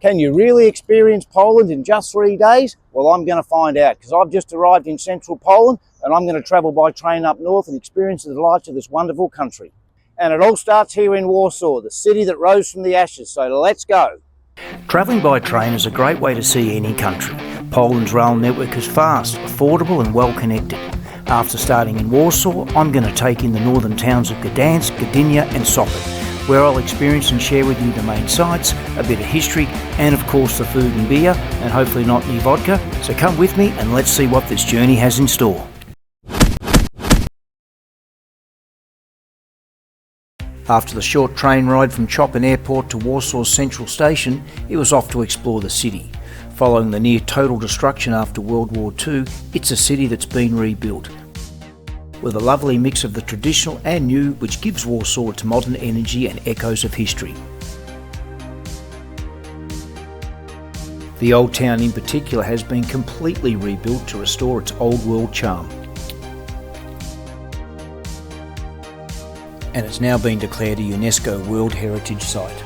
Can you really experience Poland in just 3 days? Well, I'm going to find out, because I've just arrived in central Poland and I'm going to travel by train up north and experience the delights of this wonderful country. And it all starts here in Warsaw, the city that rose from the ashes, so let's go. Travelling by train is a great way to see any country. Poland's rail network is fast, affordable and well connected. After starting in Warsaw, I'm going to take in the northern towns of Gdansk, Gdynia and Sopot, where I'll experience and share with you the main sights, a bit of history, and of course the food and beer, and hopefully not any vodka. So come with me and let's see what this journey has in store. After the short train ride from Chopin Airport to Warsaw's central station, it was off to explore the city. Following the near total destruction after World War II, it's a city that's been rebuilt, with a lovely mix of the traditional and new, which gives Warsaw its modern energy and echoes of history. The Old Town in particular has been completely rebuilt to restore its old world charm. And it's now been declared a UNESCO World Heritage Site.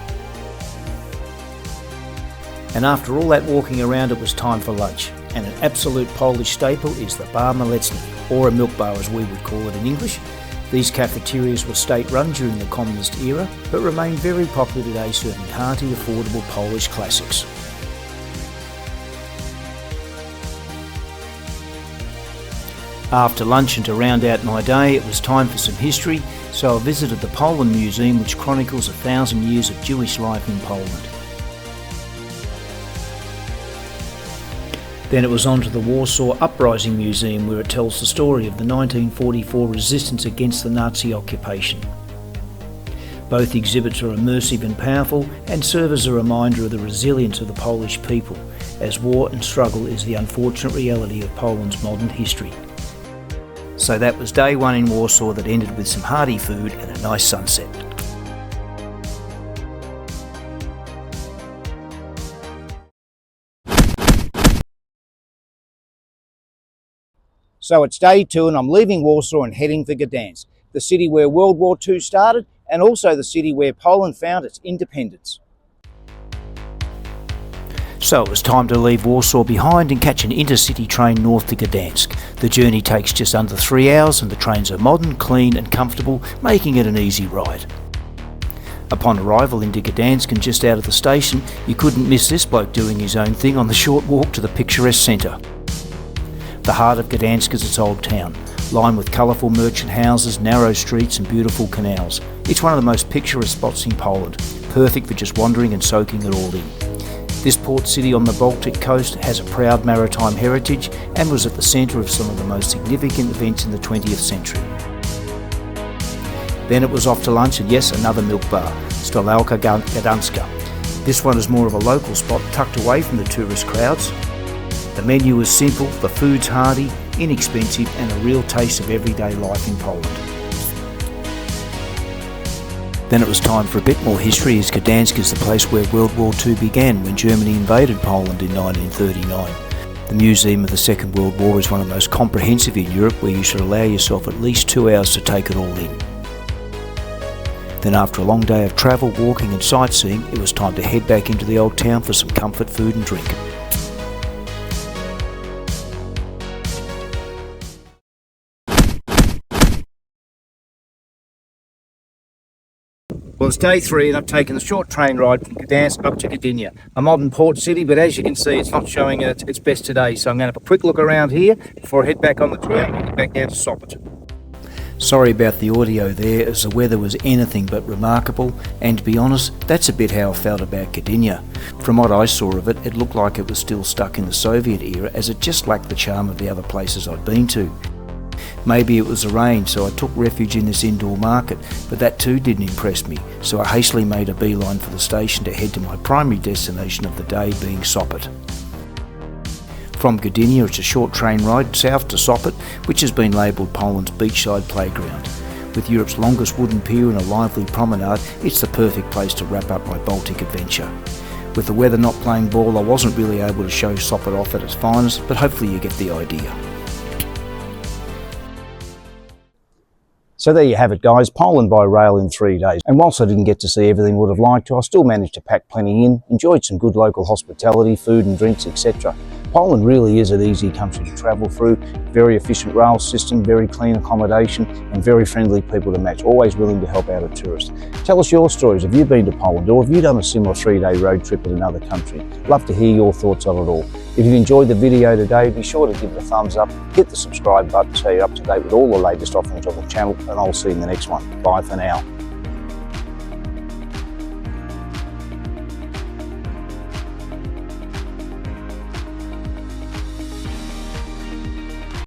And after all that walking around, it was time for lunch. And an absolute Polish staple is the Bar Mleczny, or a milk bar as we would call it in English. These cafeterias were state-run during the communist era, but remain very popular today, serving hearty, affordable Polish classics. After lunch and to round out my day, it was time for some history, so I visited the POLIN Museum, which chronicles 1,000 years of Jewish life in Poland. Then it was on to the Warsaw Uprising Museum, where it tells the story of the 1944 resistance against the Nazi occupation. Both exhibits are immersive and powerful and serve as a reminder of the resilience of the Polish people, as war and struggle is the unfortunate reality of Poland's modern history. So that was day one in Warsaw, that ended with some hearty food and a nice sunset. So it's day 2 and I'm leaving Warsaw and heading for Gdansk, the city where World War II started and also the city where Poland found its independence. So it was time to leave Warsaw behind and catch an intercity train north to Gdansk. The journey takes just under 3 hours and the trains are modern, clean and comfortable, making it an easy ride. Upon arrival into Gdansk and just out of the station, you couldn't miss this bloke doing his own thing on the short walk to the picturesque centre. The heart of Gdansk is its old town, lined with colourful merchant houses, narrow streets and beautiful canals. It's one of the most picturesque spots in Poland, perfect for just wandering and soaking it all in. This port city on the Baltic coast has a proud maritime heritage and was at the centre of some of the most significant events in the 20th century. Then it was off to lunch and yes, another milk bar, Stołówka Gdańska. This one is more of a local spot tucked away from the tourist crowds. The menu is simple, the food's hearty, inexpensive and a real taste of everyday life in Poland. Then it was time for a bit more history, as Gdansk is the place where World War II began when Germany invaded Poland in 1939. The Museum of the Second World War is one of the most comprehensive in Europe, where you should allow yourself at least 2 hours to take it all in. Then after a long day of travel, walking and sightseeing, it was time to head back into the old town for some comfort food and drink. Well, it's day 3 and I've taken the short train ride from Gdansk up to Gdynia, a modern port city, but as you can see, it's not showing its best today. So I'm going to have a quick look around here before I head back on the train and get back down to Sopot. Sorry about the audio there, as the weather was anything but remarkable, and to be honest, that's a bit how I felt about Gdynia. From what I saw of it, it looked like it was still stuck in the Soviet era, as it just lacked the charm of the other places I'd been to. Maybe it was the rain, so I took refuge in this indoor market, but that too didn't impress me, so I hastily made a beeline for the station to head to my primary destination of the day, being Sopot. From Gdynia, it's a short train ride south to Sopot, which has been labelled Poland's beachside playground. With Europe's longest wooden pier and a lively promenade, it's the perfect place to wrap up my Baltic adventure. With the weather not playing ball, I wasn't really able to show Sopot off at its finest, but hopefully you get the idea. So there you have it, guys, Poland by rail in 3 days. And whilst I didn't get to see everything I would have liked to, I still managed to pack plenty in, enjoyed some good local hospitality, food and drinks, etc. Poland really is an easy country to travel through, very efficient rail system, very clean accommodation and very friendly people to match, always willing to help out a tourist. Tell us your stories. Have you been to Poland or have you done a similar 3-day road trip in another country? Love to hear your thoughts on it all. If you've enjoyed the video today, be sure to give it a thumbs up, hit the subscribe button so you're up to date with all the latest offerings on the channel, and I'll see you in the next one. Bye for now.